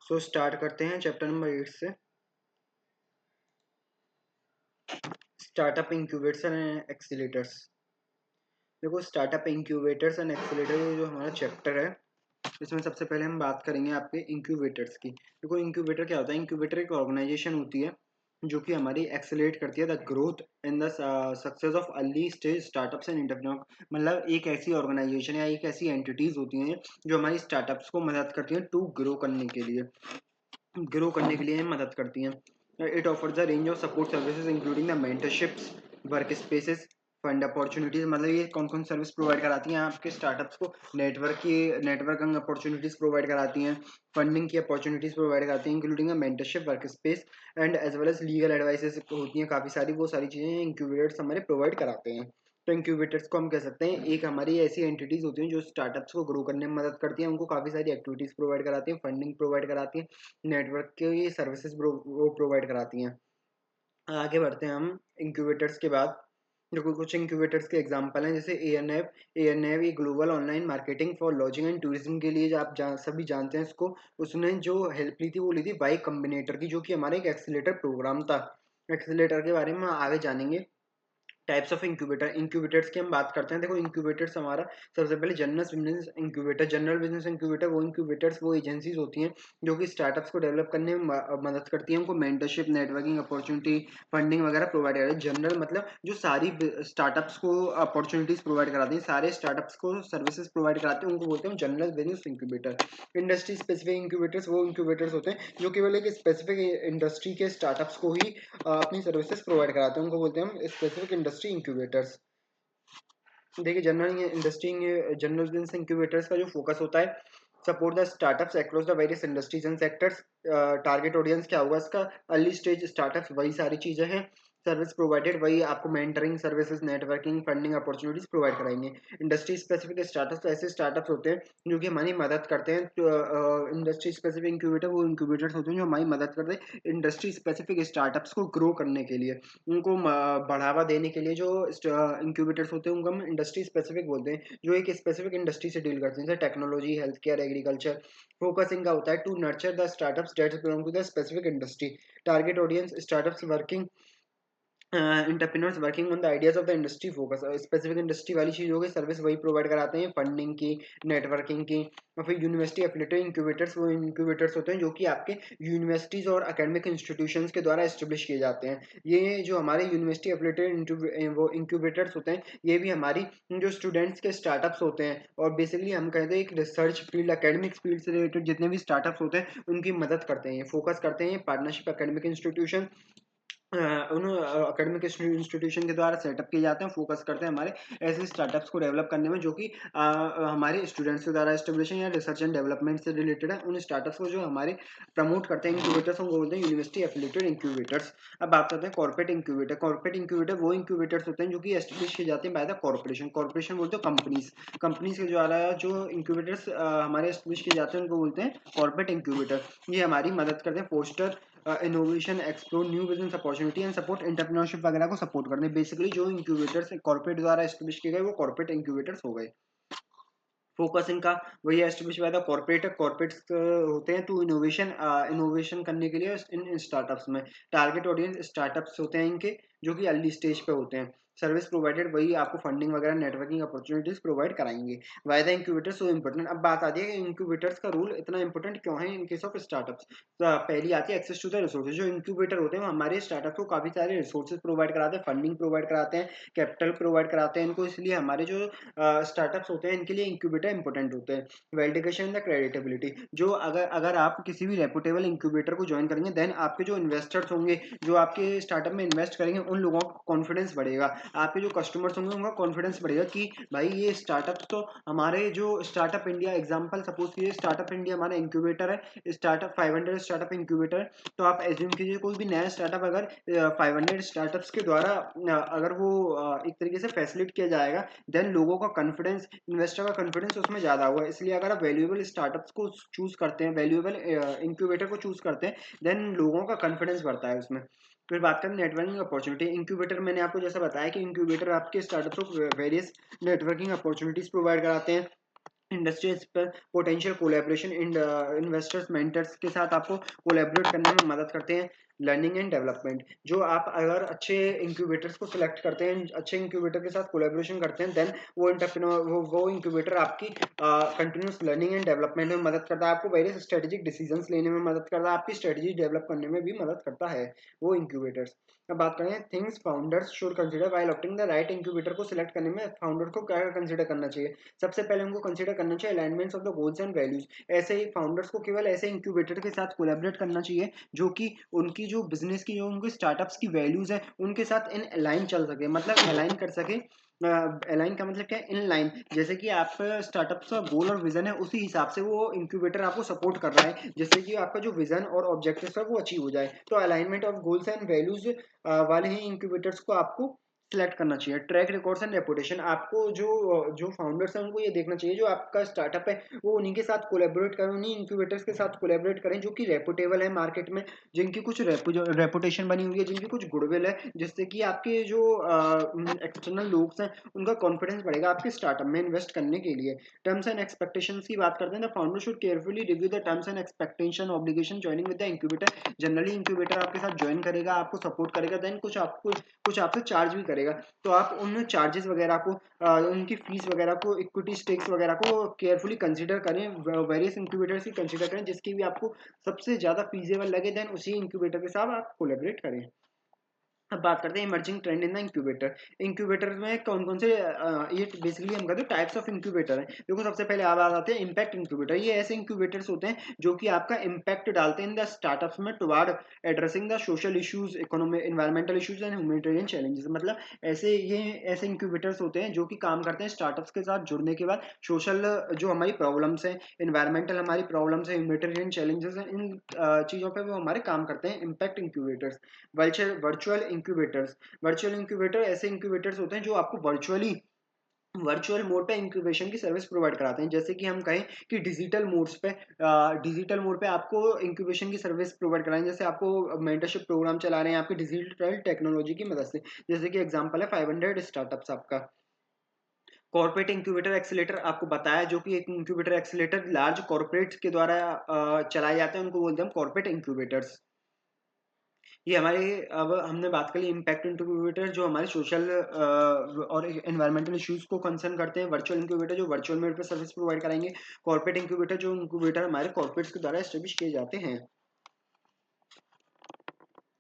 So start करते हैं chapter number 8 से, स्टार्टअप इंक्यूबेटर्स एंड एक्सीलेटर्स। देखो, स्टार्टअप इंक्यूबेटर्स एंड एक्सीलेटर जो हमारा चैप्टर है, इसमें सबसे पहले हम बात करेंगे आपके इंक्यूबेटर्स की। देखो, इंक्यूबेटर क्या होता है? इंक्यूबेटर एक ऑर्गेनाइजेशन होती है जो कि हमारी एक्सेलरेट करती है the growth in the success of early stage startups and entrepreneur. मतलब एक ऐसी ऑर्गेनाइजेशन या एक ऐसी एंटिटीज होती हैं जो हमारी स्टार्टअप्स को मदद करती हैं टू ग्रो करने के लिए मदद करती हैं। It offers the range of support services including the mentorships, work spaces, fund opportunities. मतलब ये कौन कौन सर्विस प्रोवाइड कराती हैं आपके स्टार्टअप्स को? नेटवर्किंग अपॉर्चुनिटीज प्रोवाइड कराती हैं, फंडिंग की अपॉर्चुनिटीज प्रोवाइड कराती हैं, including mentorship, work space and as well as legal advices होती हैं काफ़ी सारी। वो सारी चीज़ें इंक्यूबेटर्स हमारे प्रोवाइड कराते हैं। तो इंक्यूबेटर्स को हम कह सकते हैं एक हमारी ऐसी एंटिटीज होती हैं जो स्टार्टअप्स को ग्रो करने में मदद करती हैं, उनको काफ़ी सारी एक्टिविटीज़ प्रोवाइड कराती हैं, फंडिंग प्रोवाइड कराती हैं, नेटवर्क की सर्विसेज वो प्रोवाइड कराती हैं। आगे बढ़ते हैं हम इंक्यूबेटर्स के बाद। देखो, कुछ इंक्यूबेटर्स के एग्जांपल हैं, जैसे ए एन एव ये global online marketing for lodging and tourism के लिए, जो आप सभी जानते हैं इसको। उसने जो हेल्प ली थी वो ली थी वाई कम्बिनेटर की, जो कि हमारा एक एक्सीलेटर प्रोग्राम था। एक्सीलेटर के बारे में आगे जानेंगे। टाइप्स ऑफ इंक्यूबेटर्स की हम बात करते हैं। देखो, इंक्यूबेटर्स हमारा सबसे पहले जनरल बिजनेस इंक्यूबेटर वो इंक्यूबेटर्स वो एजेंसीज होती हैं जो कि स्टार्टअप्स को डेवलप करने में मदद करती हैं, उनको मेंटरशिप, नेटवर्किंग अपॉर्चुनिटी, फंडिंग वगैरह प्रोवाइड करती है। जनरल मतलब जो सारी स्टार्टअप्स को अपॉर्चुनिटीज प्रोवाइड कराती हैं, सारे स्टार्टअप्स को सर्विसेज प्रोवाइड कराते हैं, उनको बोलते हैं general business incubator. Industry specific incubators वो इंक्यूबेटर्स होते हैं जो केवल एक स्पेसिफिक इंडस्ट्री के स्टार्टअप्स को ही अपनी सर्विसेज प्रोवाइड कराते हैं, उनको बोलते हैं हम स्पेसिफिक इंडस्ट्री इंक्यूबेटर्स। देखिए, जनरल बिजनेस इंक्यूबेटर्स का जो फोकस होता है, support the startups across the various industries and sectors. Target audience क्या होगा इसका? अर्ली स्टेज स्टार्टअप्स, वही सारी चीजें हैं। सर्विस प्रोवाइडेड वही आपको mentoring services, networking, funding opportunities provide कराएंगे। इंडस्ट्री स्पेसिफिक स्टार्टअप्स ऐसे स्टार्टअप्स होते हैं जो कि हमारी मदद करते हैं। इंडस्ट्री स्पेसिफिक इंक्यूबेटर वो इंक्यूबेटर्स होते हैं जो हमारी मदद करते हैं इंडस्ट्री स्पेसिफिक स्टार्टअप्स को ग्रो करने के लिए, उनको बढ़ावा देने के लिए। जो इंक्यूबेटर्स होते हैं उनको हम इंडस्ट्री स्पेसिफिक बोलते हैं, जो एक स्पेसिफिक इंडस्ट्री से डील करते हैं, जैसे technology, health care, agriculture. Focus इनका होता है to nurture the startups that belong to the specific industry. Target audience startups working entrepreneurs working on the ideas of the industry focus. Specific industry वाली चीज हो गई, सर्विस वही provide कराते हैं, फंडिंग की, नेटवर्किंग की। और फिर यूनिवर्सिटी एफिलिएटेड इंक्यूबेटर्स वो इंक्यूबेटर्स होते हैं जो कि आपके यूनिवर्सिटीज और एकेडमिक इंस्टीट्यूशंस के द्वारा एस्टेब्लिश किए जाते हैं। ये जो हमारे यूनिवर्सिटी एफिलिएटेड वो इंक्यूबेटर्स होते हैं, ये भी हमारी जो स्टूडेंट्स के स्टार्टअप्स होते हैं, और बेसिकली हम कहते हैं एक रिसर्च फील्ड, एकेडमिक फील्ड से रिलेटेड जितने भी स्टार्टअप्स होते हैं उनकी मदद करते हैं, ये फोकस करते हैं पार्टनरशिप एकेडमिक इंस्टीट्यूशन उन एकेडमिक इंस्टीट्यूशन के द्वारा सेटअप किए जाते हैं, फोकस करते हैं हमारे ऐसे स्टार्टअप्स को डेवलप करने में जो कि हमारे स्टूडेंट्स के द्वारा एस्टेब्लिशन या रिसर्च एंड डेवलपमेंट से रिलेटेड है। उन स्टार्टअप्स को जो हमारे प्रमोट करते हैं इंक्यूबेटर्स, उनको बोलते हैं यूनिवर्सिटी एफिलिएटेड इंक्यूबेटर्स। अब बात करते हैं कॉर्पोरेट इंक्यूबेटर। कॉर्पोरेट इंक्यूबेटर वो इंक्यूबेटर्स होते हैं जो कि एस्टेब्लिश किए जाते हैं बाय द कॉर्पोरेशन। कॉर्पोरेशन बोलते हैं कंपनीज के द्वारा जो इंक्यूबेटर्स हमारे एस्टेब्लिश किए जाते हैं उनको बोलते हैं कॉर्पोरेट इंक्यूबेटर। ये हमारी मदद करते हैं foster innovation, explore new business opportunity and support entrepreneurship वगैरह को सपोर्ट करने। बेसिकली जो इंक्यूबेटर्स कॉर्पोरेट द्वारा एस्टेब्लिश किए गए वो कॉर्पोरेट इंक्यूबेटर्स हो गए। फोकस इनका वही एस्टेब्लिश बाय द कॉर्पोरेट्स होते हैं टू इनोवेशन करने के लिए इन स्टार्टअप्स में। टारगेट ऑडियंस स्टार्टअप्स होते हैं इनके जो कि अर्ली स्टेज पे होते हैं। सर्विस प्रोवाइडेड वही आपको फंडिंग वगैरह, नेटवर्किंग अपॉर्चुनिटीज प्रोवाइड कराएंगे। Why the incubator so important. अब बात आती है कि इंक्यूबेटर्स का रोल इतना इंपॉर्टेंट क्यों है इन केस ऑफ स्टार्टअप्स। तो पहली आती है एक्सेस टू द रिसोर्सेज। जो इंक्यूबेटर होते हैं वो हमारे स्टार्टअप को काफी सारे रिसोर्सेज प्रोवाइड कराते हैं, फंडिंग प्रोवाइड कराते हैं, कैपिटल प्रोवाइड कराते हैं इनको। इसलिए हमारे जो स्टार्टअप्स होते हैं इनके लिए इंक्यूबेटर इंपॉर्टेंट होते हैं। Validation the creditability. जो अगर अगर आप किसी भी रेपुटेबल इंक्यूबेटर को ज्वाइन करेंगे, देन आपके जो इन्वेस्टर्स होंगे, जो आपके स्टार्टअप में इन्वेस्ट करेंगे, उन लोगों का कॉन्फिडेंस बढ़ेगा। आपके जो कस्टमर्स होंगे उनका कॉन्फिडेंस बढ़ेगा कि भाई ये स्टार्टअप तो हमारे जो स्टार्टअप इंडिया एग्जाम्पल सपोज कीजिए, स्टार्टअप इंडिया हमारा इंक्यूबेटर है, स्टार्टअप 500 स्टार्टअप इंक्यूबेटर है। तो आप एज्यूम कीजिए कोई भी नया स्टार्टअप अगर 500 स्टार्टअप्स के द्वारा अगर वो एक तरीके से फैसिलिट किया जाएगा, देन लोगों का कॉन्फिडेंस, इन्वेस्टर का कॉन्फिडेंस उसमें ज़्यादा हुआ। इसलिए अगर आप वैल्यूएबल स्टार्टअप्स को चूज करते हैं, वैल्यूएबल इंक्यूबेटर को चूज करते हैं, देन लोगों का कॉन्फिडेंस बढ़ता है उसमें। फिर बात करें नेटवर्किंग अपॉर्चुनिटी। इंक्यूबेटर मैंने आपको जैसा बताया कि इंक्यूबेटर आपके स्टार्टअप को वेरियस नेटवर्किंग अपॉर्चुनिटीज प्रोवाइड कराते हैं, इंडस्ट्रीज पर पोटेंशियल कोलैबोरेशन इन्वेस्टर्स मेंटर्स के साथ आपको कोलैबोरेट करने में मदद करते हैं। लर्निंग एंड डेवलपमेंट, जो आप अगर अच्छे इंक्यूबेटर्स को सिलेक्ट करते हैं, अच्छे इंक्यूबेटर के साथ कोलैबोरेशन करते हैं, देन वो एंटरप्रेन्योर वो इंक्यूबेटर आपकी कंटिन्यूस लर्निंग एंड डेवलपमेंट में मदद करता है, आपको वेरियस स्ट्रेटेजिक डिसीजंस लेने में मदद करता है, आपकी स्ट्रेटेजी डेवलप करने में भी मदद करता है वो इंक्यूबेटर्स। अब बात करें things founders should consider while opting the right incubator को सिलेक्ट करने में फाउंडर को क्या कंसीडर करना चाहिए। सबसे पहले उनको कंसीडर करना चाहिए alignments of the goals and values. ऐसे ही फाउंडर्स को केवल ऐसे इंक्यूबेटर के साथ कोलैबोरेट करना चाहिए जो कि उनकी जो बिजनेस की, जो उनकी स्टार्टअप्स की वैल्यूज है उनके साथ इन अलाइन चल सके, मतलब अलाइन कर सके। अलाइन का मतलब क्या है, इन लाइन, जैसे कि आपका स्टार्टअप का गोल और विजन है उसी हिसाब से वो इंक्यूबेटर आपको सपोर्ट कर रहा है, जैसे कि आपका जो विजन और ऑब्जेक्टिव है वो अचीव हो जाए। तो alignment of goals and values वाले ही इंक्यूबेटर्स को आपको सिलेक्ट करना चाहिए। ट्रैक रिकॉर्ड्स एंड रेपुटेशन, आपको जो फाउंडर्स हैं उनको ये देखना चाहिए जो आपका स्टार्टअप है वो उन्हीं के साथ कोलैबोरेट करें, उन्हीं इंक्यूबेटर्स के साथ कोलैबोरेट करें जो कि रेपुटेबल है मार्केट में, जिनकी कुछ रेपुटेशन बनी हुई है, जिनकी कुछ गुडविल है, जिससे कि आपके जो एक्सटर्नल लोग हैं उनका कॉन्फिडेंस बढ़ेगा आपके स्टार्टअप में इन्वेस्ट करने के लिए। टर्म्स एंड एक्सपेक्टेशंस की बात करते हैं, the founder should carefully review the terms and expectation obligation joining with the incubator. Generally incubator आपके साथ ज्वाइन करेगा, आपको सपोर्ट करेगा, देन कुछ आपसे चार्ज भी करेगा। तो आप उन चार्जेस वगैरह को, उनकी फीस वगैरह को, इक्विटी स्टेक्स वगैरह को केयरफुली कंसीडर करें, वेरियस इंक्यूबेटर्स की कंसीडर करें, जिसकी भी आपको सबसे ज़्यादा फीजेबल लगे, देन उसी इंक्यूबेटर के साथ आप कोलैबोरेट करें। अब बात करते हैं emerging trend in the incubator. Incubator में कौन कौन से ये बेसिकली हम कहते हैं टाइप्स ऑफ इंक्यूबेटर है। देखो सबसे पहले आप आते हैं इम्पैक्ट इंक्यूबेटर। ये ऐसे इंक्यूबेटर्स होते हैं जो कि आपका इम्पैक्ट डालते हैं इन द स्टार्टअप्स में toward addressing the social issues, economic environmental issues and humanitarian challenges. मतलब ये ऐसे इंक्यूबेटर्स होते हैं जो कि काम करते हैं स्टार्टअप्स के साथ जुड़ने के बाद सोशल जो हमारी प्रॉब्लम्स हैं, इन्वायरमेंटल हमारी प्रॉब्लम्स है, ह्यूमैनिटेरियन चैलेंजेस हैं, इन चीज़ों पर वो हमारे काम करते हैं impact incubators. Virtual incubators, virtual incubator ऐसे इंक्यूबेटर्स होते हैं जो आपको वर्चुअल मोड पे इंक्यूबेशन की सर्विस प्रोवाइड कराते हैं। जैसे कि हम कहें कि डिजिटल मोड पे आपको इंक्यूबेशन की सर्विस प्रोवाइड कराएं, जैसे आपको मेंटरशिप प्रोग्राम चला रहे हैं आपकी डिजिटल टेक्नोलॉजी की मदद से। जैसे कि एग्जांपल है 500 स्टार्टअप्स आपका। कॉर्पोरेट इंक्यूबेटर एक्सीलेटर आपको बताया, जो कि एक इंक्यूबेटर एक्सीलेटर लार्ज कॉर्पोरेट्स के द्वारा चलाए जाते हैं, उनको बोलते हैं कॉर्पोरेट इंक्यूबेटर्स। ये हमारे, अब हमने बात करी इम्पैक्ट इंक्यूबेटर जो हमारे सोशल और एनवायरमेंटल इश्यूज को कंसर्न करते हैं। वर्चुअल इंक्यूबेटर जो वर्चुअल मोड पे सर्विस प्रोवाइड कराएंगे। कॉर्पोरेट इंक्यूबेटर जो इंक्यूबेटर हमारे कॉर्पोरेट्स के द्वारा एस्टेब्लिश किए जाते हैं।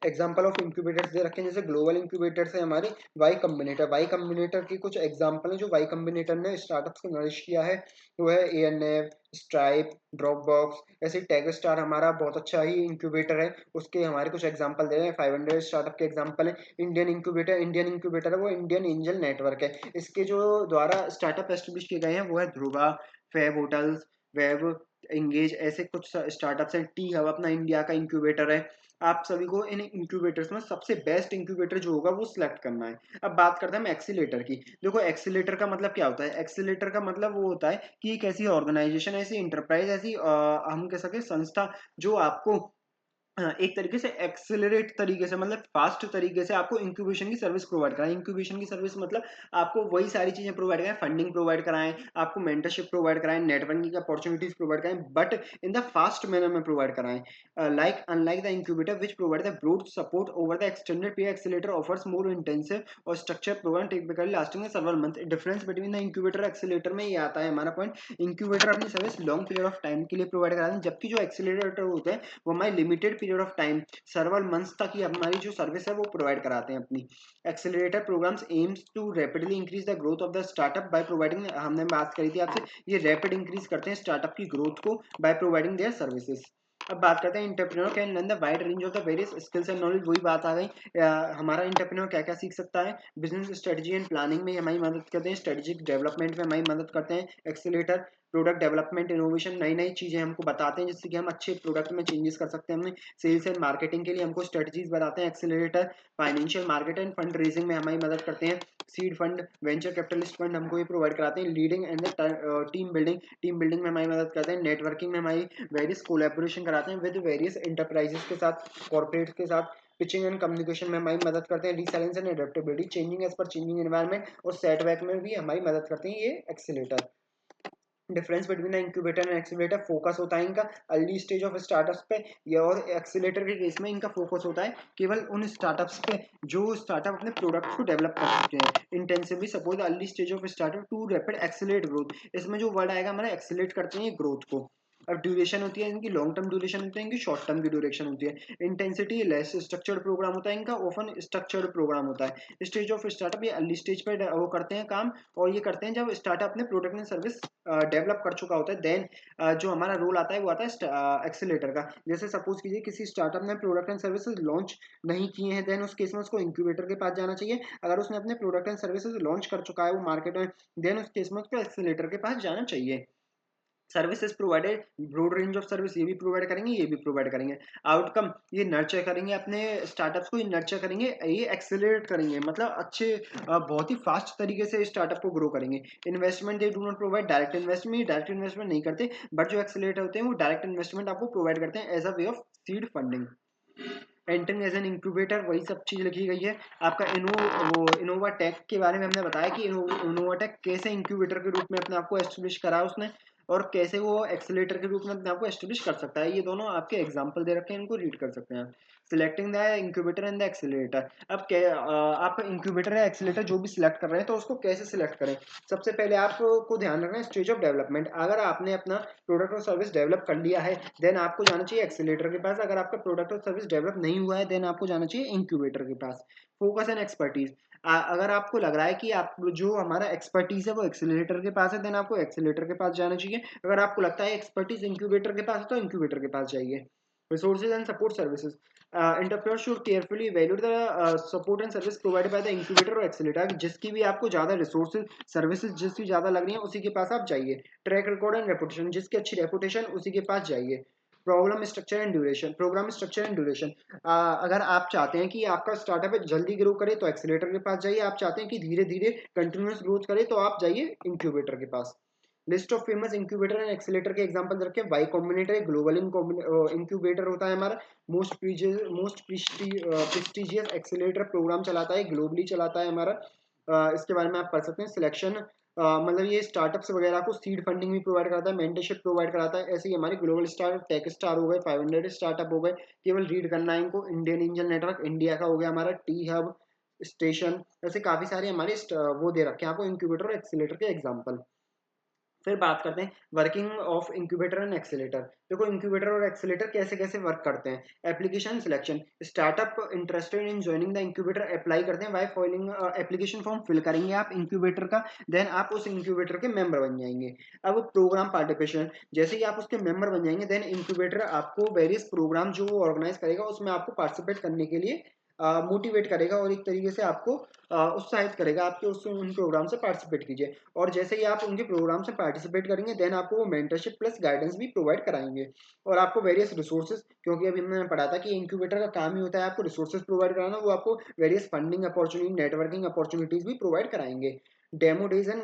एग्जाम्पल ऑफ इंक्यूबेटर्स दे रखे हैं, जैसे ग्लोबल इंक्यूबेटर्स है हमारे। वाई कम्बिनेटर, वाई कम्बिनेटर की कुछ एग्जाम्पल है जो वाई कम्बिनेटर ने स्टार्टअप्स को नरिश किया है। वो है एएनएफ, स्ट्राइप, ड्रॉपबॉक्स। ऐसे टैग स्टार हमारा बहुत अच्छा ही इंक्यूबेटर है, उसके हमारे कुछ एग्जाम्पल दे रहे हैं। 500 स्टार्टअप के एग्जाम्पल है। इंडियन इंक्यूबेटर है वो इंडियन एंजल नेटवर्क है। इसके जो द्वारा स्टार्टअप एस्टेब्लिश किए गए हैं वो है Dhruva, fab hotels, web, engage, ऐसे कुछ स्टार्टअप्स हैं। टी हब अपना इंडिया का इंक्यूबेटर है। आप सभी को इन इंक्यूबेटर्स में सबसे बेस्ट इंक्यूबेटर जो होगा वो सिलेक्ट करना है। अब बात करते हैं हम एक्सीलेटर की। देखो एक्सीलेटर का मतलब क्या होता है। एक्सीलेटर का मतलब वो होता है कि एक ऐसी ऑर्गेनाइजेशन, ऐसी इंटरप्राइज, ऐसी हम कह सके संस्था जो आपको एक तरीके से एक्सेलरेट तरीके से, मतलब फास्ट तरीके से आपको इंक्यूबेशन की सर्विस प्रोवाइड कराएं। इंक्यूबेशन की सर्विस मतलब आपको वही सारी चीजें प्रोवाइड कराएं, फंडिंग प्रोवाइड कराएं, आपको मेंटरशिप प्रोवाइड कराएं, नेटवर्किंग की अपॉर्चुनिटीज प्रोवाइड कराएं, but in the fast manner में प्रोवाइड कराएं। Like unlike the incubator which provide the broad support over the extended period, accelerator offers more intensive और structure program typically lasting several month. Difference between the incubator accelerator में ये आता है हमारा point. Incubator अपनी service long period of time के लिए provide कराते हैं, जबकि जो एक्सेलेरेटर होते हैं वो हमारी limited period of time, सर्वल months तक ही हमारी जो सर्विस है वो प्रोवाइड कराते हैं अपनी। Accelerator programmes aims to rapidly increase the growth of the startup by providing, हमने बात करी थी आपसे, ये रैपिड इंक्रीज करते हैं स्टार्टअप की ग्रोथ को बाय प्रोवाइडिंग देयर सर्विसेज। अब बात करते हैं entrepreneur can learn the wide range of the various skills and knowledge. वही बात आ गई, हमारा एंटरप्रेन्योर क्या क्या सीख सकता है। बिजनेस स्ट्रेटजी एंड प्लानिंग में हमारी मदद करते हैं, स्ट्रेटेजिक डेवलपमेंट में हमारी मदद करते हैं एक्सेलेरेटर। प्रोडक्ट डेवलपमेंट इनोवेशन, नई नई चीजें हमको बताते हैं जिससे कि हम अच्छे प्रोडक्ट में चेंजेस कर सकते हैं। हमने सेल्स एंड मार्केटिंग के लिए हमको स्ट्रेटजीज बताते हैं accelerator. Financial market end fund raising में हमारी मदद करते हैं seed fund, venture capitalist fund हमको ये प्रोवाइड कराते हैं। लीडिंग एंड टीम बिल्डिंग में हमारी मदद करते हैं। नेटवर्किंग में हमारी वेरियस कोलैबोरेशन कराते हैं विद वेरियस इंटरप्राइजेस के साथ, कॉर्पोरेट के साथ। पिचिंग एंड कम्युनिकेशन में हमारी मदद करते हैं। Resilience and adaptability, changing age पर चेंजिंग एनवायरनमेंट और सेटबैक में भी हमारी मदद करते हैं ये accelerator. Difference between the incubator and accelerator, focus होता है इनका अर्ली स्टेज ऑफ स्टार्टअप्स पे, या और एक्सीलरेटर के केस में इनका फोकस होता है केवल उन स्टार्टअप्स पे जो स्टार्टअप अपने प्रोडक्ट्स को डेवलप कर चुके हैं intensively suppose early stage of startup to rapid accelerate growth. इसमें जो वर्ड आएगा हमारा एक्सीलरेट करते हैं ग्रोथ को। अब ड्यूरेशन होती है इनकी लॉन्ग टर्म ड्यूरेशन होती है, इनकी शॉर्ट टर्म की ड्यूरेशन होती है। इंटेंसिटी लेस स्ट्रक्चर्ड प्रोग्राम होता है इनका, ओपन स्ट्रक्चर्ड प्रोग्राम होता है। स्टेज ऑफ स्टार्टअप ये अर्ली स्टेज पे वो करते हैं काम, और ये करते हैं जब स्टार्टअप अपने प्रोडक्ट एंड सर्विस डेवलप कर चुका होता है। देन जो हमारा रोल आता है वो आता है एक्सीलेटर का। जैसे सपोज कीजिए किसी स्टार्टअप ने प्रोडक्ट एंड सर्विसेज लॉन्च नहीं किए हैं, देन उस केस में उसको इंक्यूबेटर के पास जाना चाहिए। अगर उसने अपने प्रोडक्ट एंड सर्विसेज लॉन्च कर चुका है वो मार्केट में, देन उस केस में उसको एक्सीलेटर के पास जाना चाहिए। Services provided, broad range of service, ये भी प्रोवाइड करेंगे ये भी प्रोवाइड करेंगे। आउटकम ये नर्चर करेंगे अपने स्टार्टअप्स को, ये नर्चर करेंगे, ये एक्सेलरेट करेंगे, मतलब अच्छे बहुत ही फास्ट तरीके से स्टार्टअप को ग्रो करेंगे। Investment they do not provide direct investment, direct investment नहीं करते, बट जो एक्सेलरेट होते हैं वो डायरेक्ट इन्वेस्टमेंट आपको प्रोवाइड करते हैं as a way of seed funding. Entering as an incubator, वही सब चीज लिखी गई है। आपका वो इनोवा टेक के बारे में हमने बताया कि इनोवा टेक कैसे इंक्यूबेटर के रूप में अपने आप को एस्टेब्लिश करा उसने, और कैसे वो एक्सेलेटर के रूप में अपने आप को एस्टेब्लिश कर सकता है। ये दोनों आपके एग्जाम्पल दे रखे हैं, इनको रीड कर सकते हैं। Selecting the incubator and the accelerator, अब आप इंक्यूबेटर या एक्सेलेटर जो भी सिलेक्ट कर रहे हैं तो उसको कैसे सिलेक्ट करें। सबसे पहले आपको ध्यान रखना है स्टेज ऑफ डेवलपमेंट। अगर आपने अपना प्रोडक्ट और सर्विस डेवलप कर लिया है देन आपको जाना चाहिए एक्सेलेटर के पास। अगर आपका प्रोडक्ट और सर्विस डेवलप नहीं हुआ है देन आपको जाना चाहिए इंक्यूबेटर के पास। फोकस एंड एक्सपर्टीज, अगर आपको लग रहा है कि आप जो हमारा एक्सपर्टीज है वो एक्सेलरेटर के पास है देन आपको एक्सेलरेटर के पास जाना चाहिए। अगर आपको लगता है एक्सपर्टीज इंक्यूबेटर के पास है तो इंक्यूबेटर के पास जाइए। Resources and support services, entrepreneur should carefully value the support and service provided by the incubator और एक्सेलरेटर। जिसकी भी आपको ज्यादा रिसोर्सेज सर्विसेज जिसकी ज्यादा लग रही है उसी के पास आप जाइए। ट्रैक रिकॉर्ड एंड रेपुटेशन, जिसकी अच्छी रेपुटेशन उसी के पास जाइए। Problem structure and duration, programme structure and duration, अगर आप चाहते हैं कि आपका स्टार्टअप जल्दी ग्रो करे तो एक्सेलेटर के पास जाइए, आप चाहते हैं कि धीरे धीरे कंटिन्यूस ग्रोथ करे तो आप जाइए इंक्यूबेटर के पास। List of famous incubator and accelerator के एग्जांपल रखे। वाई कॉम्बिनेटर ग्लोबल इंक्यूबेटर होता है हमारा, मोस्ट प्रेस्टिजियस एक्सेलेटर प्रोग्राम चलाता है, ग्लोबली चलाता है हमारा। इसके बारे में आप पढ़ सकते हैं। सिलेक्शन मतलब ये स्टार्टअप्स वगैरह को सीड फंडिंग भी प्रोवाइड कराता है, मेंटरशिप प्रोवाइड कराता है। ऐसे ही हमारे ग्लोबल स्टार, टेक स्टार हो गए, 500 स्टार्टअप हो गए, केवल रीड करना है इनको। इंडियन एंजल नेटवर्क इंडिया का हो गया हमारा, टी हब, स्टेशन, ऐसे काफी सारे हमारे वो दे रखे हैं आपको इंक्यूबेटर और एक्सीलेटर के एग्जांपल। फिर बात करते हैं working of incubator and accelerator. देखो इंक्यूबेटर और एक्सेलेटर कैसे कैसे वर्क करते हैं। Application selection, startup interested in joining the incubator apply करते हैं by filing application form fill करेंगे आप इंक्यूबेटर का, देन आप उस इंक्यूबेटर के मेंबर बन जाएंगे। अब प्रोग्राम पार्टिसिपेशन, जैसे ही आप उसके मेंबर बन जाएंगे देन इंक्यूबेटर आपको वेरियस प्रोग्राम जो वो ऑर्गेनाइज करेगा उसमें आपको पार्टिसिपेट करने के लिए मोटिवेट करेगा, और एक तरीके से आपको उत्साहित करेगा आपके उस उन प्रोग्राम से पार्टिसिपेट कीजिए। और जैसे ही आप उनके प्रोग्राम से पार्टिसिपेट करेंगे देन आपको वो मेंटरशिप प्लस गाइडेंस भी प्रोवाइड कराएंगे। और आपको वेरियस रिसोर्सेज, क्योंकि अभी मैंने पढ़ा था कि इंक्यूबेटर का काम ही होता है आपको रिसोर्सेज प्रोवाइड कराना, वो आपको various funding opportunity, networking opportunities भी प्रोवाइड कराएंगे। डेमो डेज एंड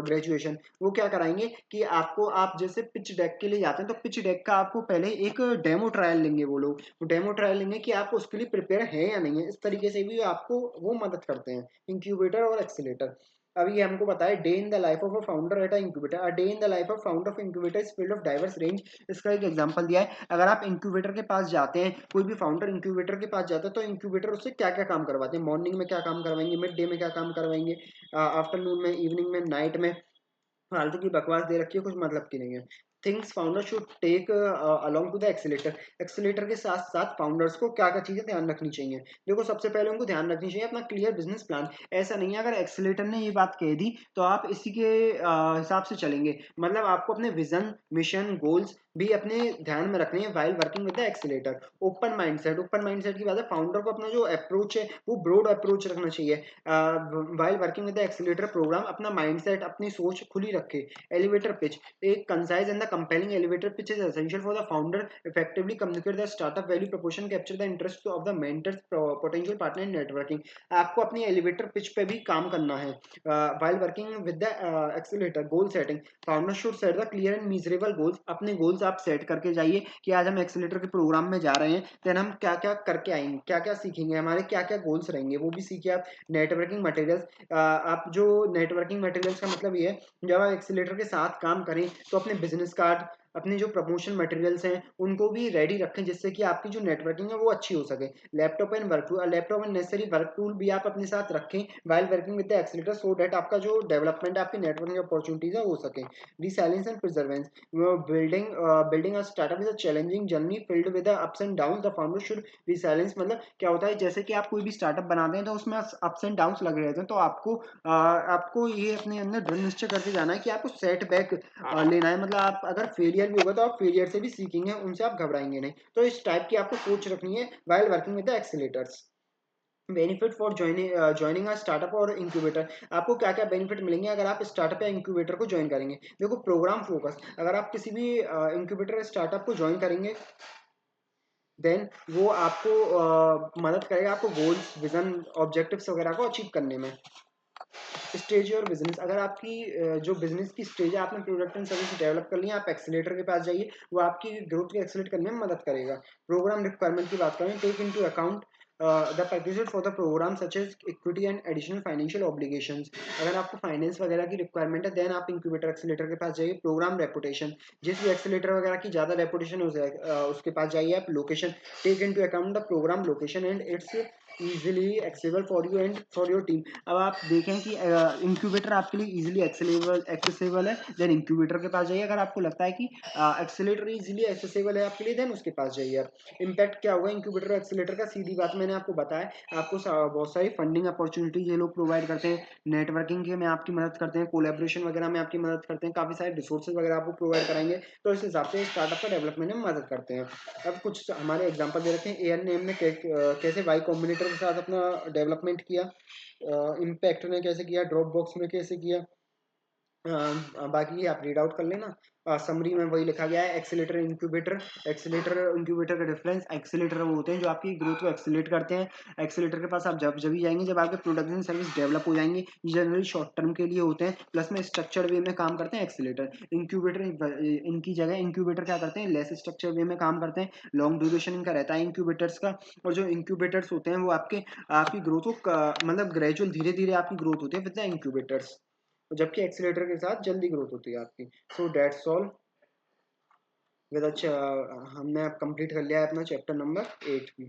ग्रेजुएशन, वो क्या कराएंगे कि आपको, आप जैसे पिच डेक के लिए जाते हैं तो पिच डेक का आपको पहले एक डेमो ट्रायल लेंगे वो लोग, डेमो ट्रायल लेंगे कि आप उसके लिए प्रिपेयर है या नहीं है। इस तरीके से भी आपको वो मदद करते हैं इंक्यूबेटर और एक्सीलेटर। अब ये हमको बताया day in the life of a founder at a incubator, a day in the life of founder of incubator is field of diverse range. इसका एक एग्जांपल दिया है। अगर आप इंक्यूबेटर के पास जाते हैं, कोई भी फाउंडर इंक्यूबेटर के पास जाता है तो इंक्यूबेटर उससे क्या क्या काम करवाते हैं, मॉर्निंग में क्या काम करवाएंगे, मिड डे में क्या काम करवाएंगे, आफ्टरनून में, इवनिंग में, नाइट में। फालतू की बकवास दे रखी है, कुछ मतलब की नहीं है। Things founder should take along to the accelerator, accelerator के साथ साथ फाउंडर्स को क्या क्या चीजें ध्यान रखनी चाहिए। देखो सबसे पहले उनको ध्यान रखनी चाहिए अपना क्लियर बिजनेस प्लान। ऐसा नहीं है अगर एक्सीलेटर ने ये बात कह दी तो आप इसी के हिसाब से चलेंगे, मतलब आपको अपने विजन, मिशन, गोल्स भी अपने ध्यान में रखने हैं while working with the accelerator. Open mindset, open mindset की बात है, फाउंडर को अपना जो अप्रोच है वो ब्रॉड अप्रोच रखना चाहिए। While working with the accelerator programme अपना माइंडसेट, अपनी सोच खुली रखे। एलिवेटर पिच, एक concise and the compelling elevator pitch is essential for the founder effectively communicate the startup value proportion, capture the interest of the mentors, potential partner in networking. आपको अपनी elevator pitch पे भी काम करना है। While working with the accelerator goal setting, founder should set the clear and measurable goals. अपने goals आप set करके जाइए कि आज हम एक्सीलरेटर के प्रोग्राम में जा रहे हैं, देन हम क्या क्या करके आएंगे, क्या क्या सीखेंगे, हमारे क्या क्या गोल्स रहेंगे, वो भी सीखिए आप। नेटवर्किंग मटेरियल्स, आप जो नेटवर्किंग मटेरियल्स का मतलब ये है, जब आप एक्सीलरेटर के साथ काम करें तो अपने बिजनेस कार्ड, अपने जो प्रमोशन मटेरियल्स हैं उनको भी रेडी रखें, जिससे कि आपकी जो नेटवर्किंग है वो अच्छी हो सके। Laptop and necessary work tool भी आप अपने साथ रखें while working with the accelerator, so that आपका जो डेवलपमेंट है, आपकी नेटवर्किंग अपॉर्चुनिटीज है, हो सके। Resilience and प्रिजर्वेंस, building a startup is a challenging journey filled with ups and down, the founder should resilience, मतलब क्या होता है, जैसे कि आप कोई भी स्टार्टअप बनाते हैं तो उसमें अप्स एंड डाउन्स लगे रहते हैं, तो आपको ये अपने अंदर दृढ़ निश्चय करके जाना है कि आपको सेटबैक लेना है, मतलब आप अगर फेलियर भी होगा तो आप फेलियर से भी सीखेंगे, उनसे आप घबराएंगे नहीं। तो इस टाइप की आपको सोच रखनी है while working with the accelerators. Benefit for joining a startup और इंक्यूबेटर, आपको क्या क्या बेनिफिट मिलेंगे अगर आप स्टार्टअप या इंक्यूबेटर को ज्वाइन करेंगे। देखो, प्रोग्राम फोकस, अगर आप किसी भी इंक्यूबेटर स्टार्टअप को ज्वाइन करेंगे, देन वो आपको मदद करेगा आपको गोल्स, विजन, ऑब्जेक्टिव्स वगैरह को अचीव करने में। स्टेज और बिजनेस, अगर आपकी जो बिजनेस की स्टेज है, आपने प्रोडक्ट एंड सर्विस डेवलप कर लिया, आप एक्सीलेटर के पास जाइए, वो आपकी ग्रोथ को एक्सीलेट करने में मदद करेगा। प्रोग्राम रिक्वायरमेंट की बात करें, take into account the packages for the programme such as equity and additional financial obligations, अगर आपको फाइनेंस वगैरह की रिक्वायरमेंट है, देन आप इंक्यूबेटर एक्सीलेटर के पास जाइए। प्रोग्राम रेपुटेशन, जिस भी एक्सीलेटर वगैरह की ज़्यादा रेपुटेशन हो जाए उसके पास जाइए आप। Location, take into account the programme location and its easily accessible for you and for your team. अब आप देखें कि इंक्यूबेटर आपके लिए इजीली एक्सेसिबल है, देन इंक्यूबेटर के पास जाइए। अगर आपको लगता है कि एक्सेलेटर इजीली एक्सेसिबल है आपके लिए, देन उसके पास जाइए आप। इम्पैक्ट क्या होगा इंक्यूबेटर एक्सेलेटर का, सीधी बात मैंने आपको बताया, आपको बहुत सारी फंडिंग अपॉर्चुनिटीज ये लोग प्रोवाइड करते हैं, नेटवर्किंग के में आपकी मदद करते हैं, कोलेब्रेशन वगैरह में आपकी मदद करते हैं, काफी सारे रिसोर्सेज वगैरह आपको प्रोवाइड कराएंगे, तो इस हिसाब से स्टार्टअप का डेवलपमेंट में मदद करते हैं। अब कुछ हमारे एग्जांपल दे रखे हैं, एएनएम ने कैसे वाई कॉम्बिनेटर के साथ अपना डेवलपमेंट किया, इम्पैक्ट ने कैसे किया, ड्रॉप बॉक्स में कैसे किया, बाकी आप रीड आउट कर लेना। समरी में वही लिखा गया है। एक्सीलेटर का डिफरेंस, एक्सीलेटर वो होते हैं जो आपकी ग्रोथ को एक्सीलेट करते हैं। एक्सीलेटर के पास आप जब भी जाएंगे जब आपके प्रोडक्ट एंड सर्विस डेवलप हो जाएंगे, जनरली शॉर्ट टर्म के लिए होते हैं, प्लस में स्ट्रक्चर्ड वे में काम करते हैं एक्सीलेटर। इनकी जगह इंक्यूबेटर क्या करते हैं, लेस स्ट्रक्चर वे में काम करते हैं, लॉन्ग ड्यूरेशन इनका रहता है इंक्यूबेटर्स का। और जो इंक्यूबेटर्स होते हैं वो आपकी ग्रोथ को मतलब ग्रेजुअल धीरे धीरे आपकी ग्रोथ होती है विद द इंक्यूबेटर्स, जबकि एक्सीलेटर के साथ जल्दी ग्रोथ होती है आपकी। सो दैट्स ऑल विद अच्छा, हमने अब कंप्लीट कर लिया है अपना चैप्टर नंबर 8 भी।